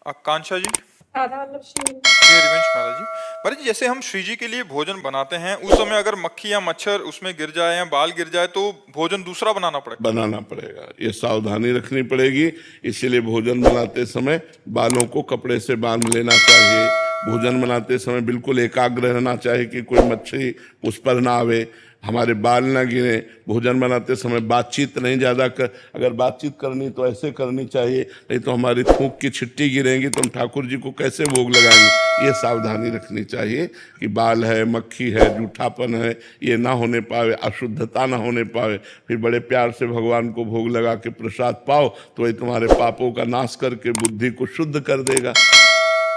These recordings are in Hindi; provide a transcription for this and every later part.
आकांक्षा जी। राधा वल्लभ श्री। जी हरिवंश महाराज जी। महाराज जी, जैसे हम श्री जी के लिए भोजन बनाते हैं उस समय अगर मक्खी या मच्छर उसमें गिर जाए या बाल गिर जाए तो भोजन दूसरा बनाना पड़ेगा। बनाना पड़ेगा, ये सावधानी रखनी पड़ेगी। इसीलिए भोजन बनाते समय बालों को कपड़े से बांध लेना चाहिए। भोजन बनाते समय बिल्कुल एकाग्र रहना चाहिए कि कोई मच्छी उस पर ना आवे, हमारे बाल ना गिरे। भोजन बनाते समय बातचीत नहीं ज़्यादा कर, अगर बातचीत करनी तो ऐसे करनी चाहिए, नहीं तो हमारी थूक की छिट्टी गिरेंगी तो हम ठाकुर जी को कैसे भोग लगाएंगे। ये सावधानी रखनी चाहिए कि बाल है, मक्खी है, जूठापन है, ये ना होने पावे, अशुद्धता ना होने पावे। फिर बड़े प्यार से भगवान को भोग लगा के प्रसाद पाओ तो वही तुम्हारे पापों का नाश करके बुद्धि को शुद्ध कर देगा।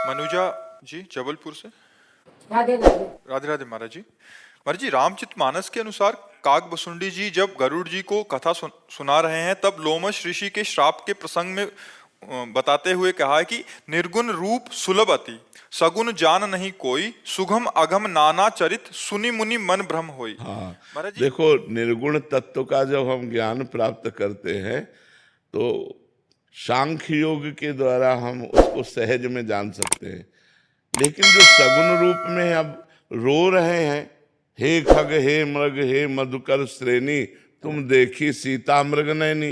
मनुजा जी जबलपुर से। राधे राधे। राधे राधे महाराज जी। महाराज जी, रामचरितमानस के अनुसार काकभुसुंडी जी जब गरुड़ जी को कथा सुना रहे हैं तब लोमश ऋषि के श्राप के प्रसंग में बताते हुए कहा है कि निर्गुण रूप सुलभ अति, सगुन जान नहीं कोई, सुगम अगम नाना चरित, सुनि मुनि मन भ्रम होई। हाँ, महाराज जी, देखो, निर्गुण तत्व का जब हम ज्ञान प्राप्त करते हैं तो सांख्य योग के द्वारा हम उसको सहज में जान सकते हैं। लेकिन जो सगुण रूप में अब रो रहे हैं, हे खग हे मृग हे मधुकर श्रेणी, तुम देखी सीता मृग नैनी,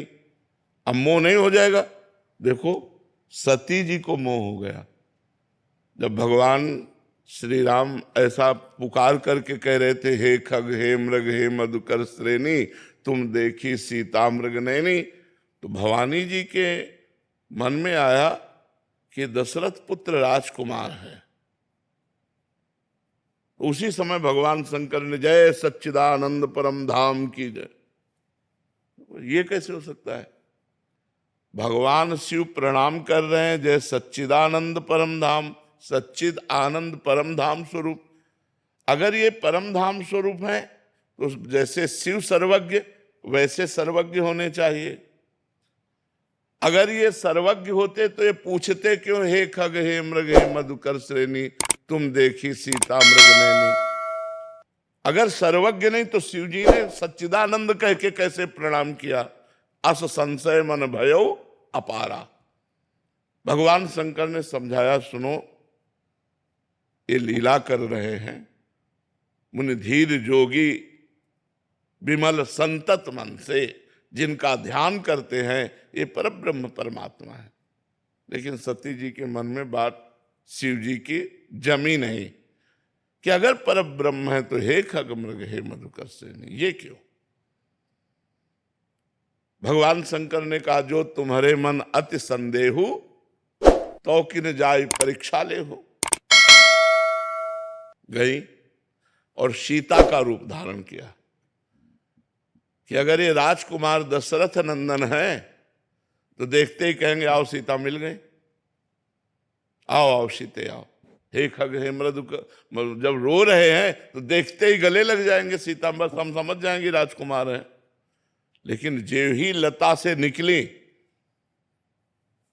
अब मोह नहीं हो जाएगा। देखो, सती जी को मोह हो गया जब भगवान श्री राम ऐसा पुकार करके कह रहे थे, हे खग हे मृग हे मधुकर श्रेणी, तुम देखी सीता मृग नैनी। तो भवानी जी के मन में आया कि दशरथ पुत्र राजकुमार है। उसी समय भगवान शंकर ने जय सच्चिदानंद परम धाम की जय। ये कैसे हो सकता है? भगवान शिव प्रणाम कर रहे हैं, जय सच्चिदानंद परम धाम, सच्चिद आनंद परम धाम स्वरूप। अगर ये परम धाम स्वरूप है तो जैसे शिव सर्वज्ञ वैसे सर्वज्ञ होने चाहिए। अगर ये सर्वज्ञ होते तो ये पूछते क्यों, हे खग हे मृग हे मधुकर श्रेणी, तुम देखी सीता मृग नैनी। अगर सर्वज्ञ नहीं तो शिव जी ने सच्चिदानंद कह के कैसे प्रणाम किया? अस संशय मन भयो अपारा। भगवान शंकर ने समझाया, सुनो, ये लीला कर रहे हैं, मुनि धीर जोगी विमल संतत मन से जिनका ध्यान करते हैं ये परब्रह्म परमात्मा है। लेकिन सती जी के मन में बात शिव जी की जमी नहीं कि अगर परब्रह्म है तो हे खग मृग हे मधुकर श्रेणी, ये क्यों? भगवान शंकर ने कहा, जो तुम्हारे मन अति संदेहु तो किन जाय परीक्षा ले हो। गई और सीता का रूप धारण किया कि अगर ये राजकुमार दशरथ नंदन है तो देखते ही कहेंगे, आओ सीता मिल गई, आओ आओ सीते आओ। हे खग हे मृग, जब रो रहे हैं तो देखते ही गले लग जाएंगे सीता, बस हम समझ जाएंगे राजकुमार हैं। लेकिन जो ही लता से निकली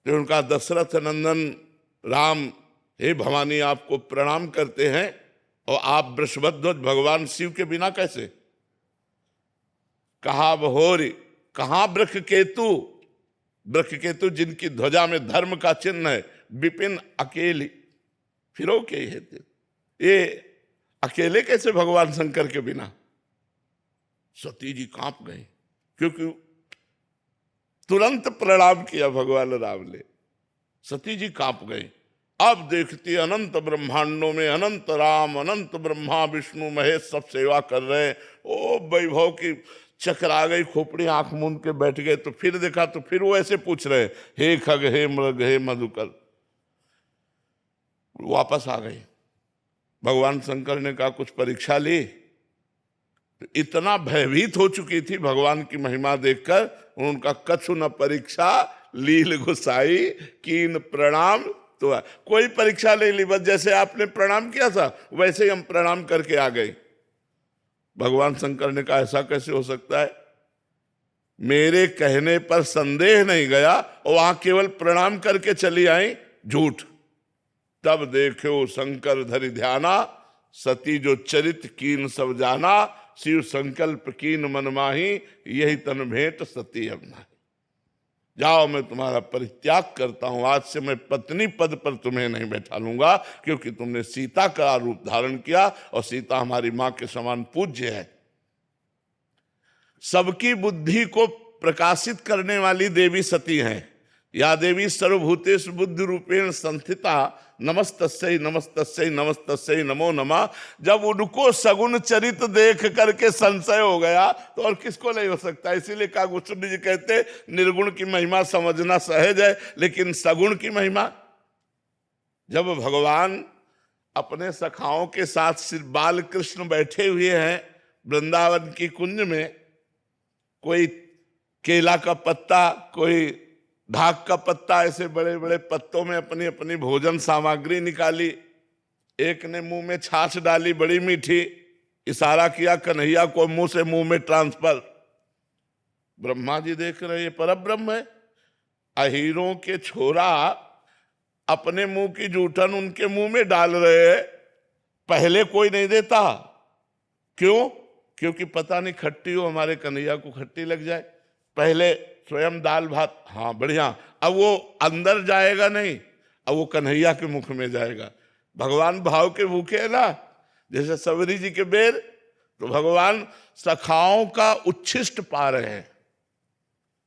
तो उनका दशरथ नंदन राम, हे भवानी आपको प्रणाम करते हैं, और आप वृषभध्वज भगवान शिव के बिना कैसे? कहा बहोरी, कहां वृक्ष केतु, वृक्ष केतु जिनकी ध्वजा में धर्म का चिन्ह है, विपिन अकेली फिरो के हेतु, ये अकेले कैसे भगवान शंकर के बिना? सती जी कांप गई क्योंकि तुरंत प्रणाम किया भगवान राम ने। सती जी कांप गई। अब देखती अनंत ब्रह्मांडों में अनंत राम, अनंत ब्रह्मा विष्णु महेश सब सेवा कर रहे हैं। ओ वैभव की चकरा गई, खोपड़ी आंख मूंद के बैठ गए। तो फिर देखा तो फिर वो ऐसे पूछ रहे, हे खग हे मृग हे मधुकर। वापस आ गई। भगवान शंकर ने कहा, कुछ परीक्षा ली? तो इतना भयभीत हो चुकी थी भगवान की महिमा देखकर, उनका कछु न परीक्षा लील गुसाई कीन प्रणाम। तो कोई परीक्षा नहीं ली, बस जैसे आपने प्रणाम किया था वैसे ही हम प्रणाम करके आ गए। भगवान शंकर ने कहा, ऐसा कैसे हो सकता है? मेरे कहने पर संदेह नहीं गया और वहां केवल प्रणाम करके चली आई, झूठ। तब देखो शंकर धरि ध्याना, सती जो चरित कीन सब जाना, शिव संकल्प कीन मन माही, यही तन भेंट सती अब नाही। जाओ मैं तुम्हारा परित्याग करता हूं, आज से मैं पत्नी पद पर तुम्हें नहीं बैठा लूंगा, क्योंकि तुमने सीता का रूप धारण किया और सीता हमारी मां के समान पूज्य है। सबकी बुद्धि को प्रकाशित करने वाली देवी सती हैं। या देवी सर्वभूतेषु बुद्धि रूपेण संस्थिता नमस्तस्यै नमस्तस्यै नमस्तस्यै नमो नमः। जब उनको सगुण चरित देख करके संशय हो गया तो और किसको नहीं हो सकता। इसीलिए कागभूषण जी कहते निर्गुण की महिमा समझना सहज है, लेकिन सगुण की महिमा, जब भगवान अपने सखाओं के साथ श्री बाल कृष्ण बैठे हुए हैं वृंदावन की कुंज में, कोई केला का पत्ता, कोई ढाक का पत्ता, ऐसे बड़े बड़े पत्तों में अपनी अपनी भोजन सामग्री निकाली। एक ने मुंह में छाछ डाली बड़ी मीठी, इशारा किया कन्हैया को मुंह से मुंह में ट्रांसफर। ब्रह्मा जी देख रहे हैं पर ब्रह्म है। अहीरों के छोरा अपने मुंह की जूठन उनके मुंह में डाल रहे हैं, पहले कोई नहीं देता। क्यों? क्योंकि पता नहीं खट्टी हो, हमारे कन्हैया को खट्टी लग जाए। पहले स्वयं दाल भात, हाँ बढ़िया, अब वो अंदर जाएगा नहीं, अब वो कन्हैया के मुख में जाएगा। भगवान भाव के भूखे है ना, जैसे सबरी जी के बेर, तो भगवान सखाओं का उच्छिष्ट पा रहे हैं।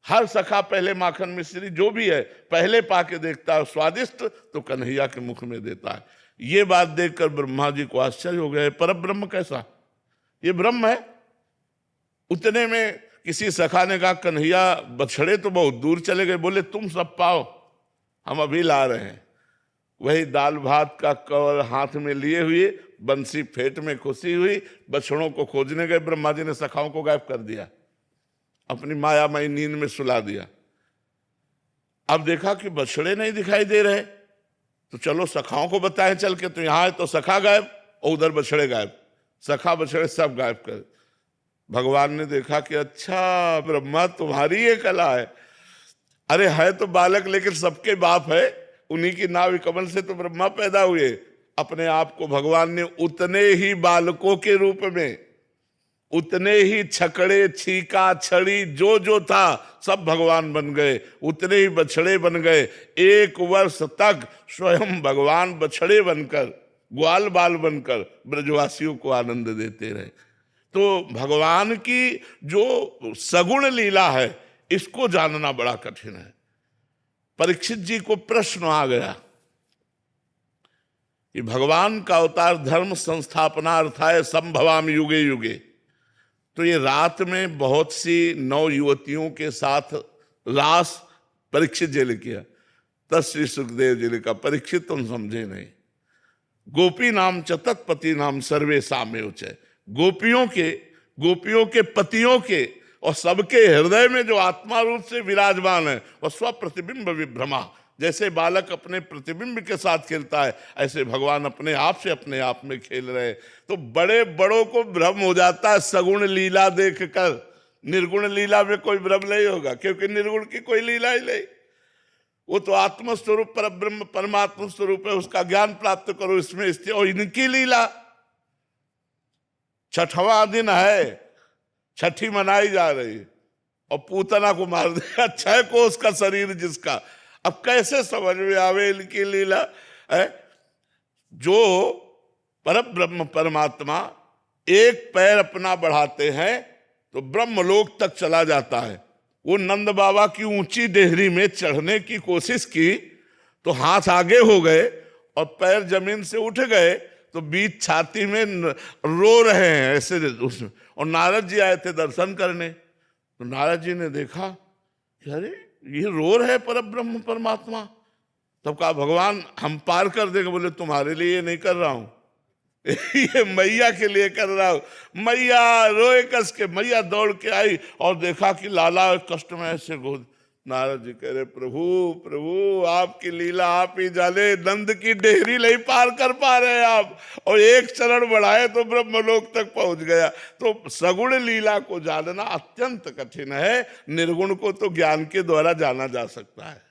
हर सखा पहले माखन मिश्री जो भी है पहले पाके देखता है, स्वादिष्ट तो कन्हैया के मुख में देता है। ये बात देखकर ब्रह्मा जी को आश्चर्य हो गए, पर ब्रह्म कैसा, ये ब्रह्म है। उतने में किसी सखा ने कहा कन्हैया बछड़े तो बहुत दूर चले गए, बोले तुम सब पाओ, हम अभी ला रहे हैं। वही दाल भात का कवर हाथ में लिए हुए, बंसी फेट में खुशी हुई, बछड़ों को खोजने गए। ब्रह्मा जी ने सखाओं को गायब कर दिया, अपनी मायामयी नींद में सुला दिया। अब देखा कि बछड़े नहीं दिखाई दे रहे, तो चलो सखाओं को बताएं चल के, तो यहां है तो सखा गायब और उधर बछड़े गायब, सखा बछड़े सब गायब कर। भगवान ने देखा कि अच्छा ब्रह्मा तुम्हारी ये कला है। अरे है तो बालक लेकिन सबके बाप है, उन्हीं की नाभि कमल से तो ब्रह्मा पैदा हुए। अपने आप को भगवान ने उतने ही बालकों के रूप में, उतने ही छकड़े छीका छड़ी जो जो था सब भगवान बन गए, उतने ही बछड़े बन गए। 1 वर्ष तक स्वयं भगवान बछड़े बनकर, ग्वाल बाल बनकर ब्रजवासियों को आनंद देते रहे। तो भगवान की जो सगुण लीला है इसको जानना बड़ा कठिन है। परीक्षित जी को प्रश्न आ गया कि भगवान का अवतार धर्म संस्थापनार्थाय संभवामि युगे युगे। तो ये रात में बहुत सी नौ युवतियों के साथ रास परीक्षित जी ने किया। तब श्री सुखदेव जी ने कहा परीक्षित तुम समझे नहीं, गोपी नाम च तत्पति नाम सर्वे साम्य च। गोपियों के पतियों के और सबके हृदय में जो आत्मा रूप से विराजमान है वह स्व प्रतिबिंब विभ्रमा। जैसे बालक अपने प्रतिबिंब के साथ खेलता है, ऐसे भगवान अपने आप से अपने आप में खेल रहे हैं। तो बड़े बड़ों को भ्रम हो जाता है सगुण लीला देखकर, निर्गुण लीला में कोई भ्रम नहीं होगा, क्योंकि निर्गुण की कोई लीला ही नहीं। वो तो आत्मस्वरूप पर ब्रह्म परमात्मा स्वरूप है, उसका ज्ञान प्राप्त करो, इसमें स्थित। और इनकी लीला 6वां दिन है, छठी मनाई जा रही है और पूतना को मार दिया 6 कोस का शरीर जिसका। अब कैसे समझ में आवे इनकी लीला है। जो परम ब्रह्म परमात्मा एक पैर अपना बढ़ाते हैं तो ब्रह्मलोक तक चला जाता है। वो नंद बाबा की ऊंची डेहरी में चढ़ने की कोशिश की तो हाथ आगे हो गए और पैर जमीन से उठ गए, तो बीच छाती में रो रहे हैं ऐसे उसमें। और नारद जी आए थे दर्शन करने, तो नारद जी ने देखा कि अरे ये रो रहे पर ब्रह्म परमात्मा। तब कहा भगवान हम पार कर देंगे। बोले तुम्हारे लिए ये नहीं कर रहा हूं, ये मैया के लिए कर रहा हूं। मैया रोए कस के, मैया दौड़ के आई और देखा कि लाला कष्ट में ऐसे गोद। नारद जी कह रहे प्रभु प्रभु आपकी लीला आप ही जाने, नंद की डेहरी नहीं पार कर पा रहे आप, और एक चरण बढ़ाए तो ब्रह्मलोक तक पहुंच गया। तो सगुण लीला को जानना अत्यंत कठिन है, निर्गुण को तो ज्ञान के द्वारा जाना जा सकता है।